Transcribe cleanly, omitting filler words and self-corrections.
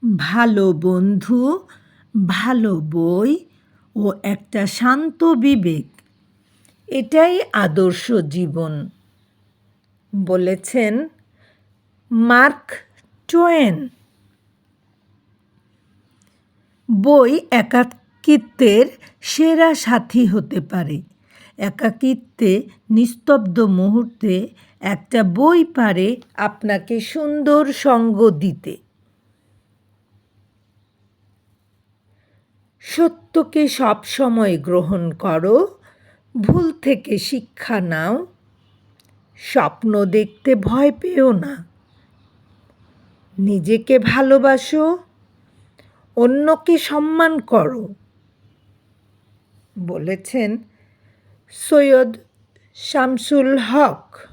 ভালো বন্ধু, ভালো বই ও একটা শান্ত বিবেক, এটাই আদর্শ জীবন, বলেছেন মার্ক টোয়েন। বই একাকিত্বের সেরা সাথী হতে পারে। একাকিত্বে নিস্তব্ধ মুহূর্তে একটা বই পারে আপনাকে সুন্দর সঙ্গ দিতে। সত্যকে সবসময় গ্রহণ করো, ভুল থেকে শিক্ষা নাও, স্বপ্ন দেখতে ভয় পেও না, নিজেকে ভালোবাসো, অন্যকে সম্মান করো, বলেছেন সৈয়দ শামসুল হক।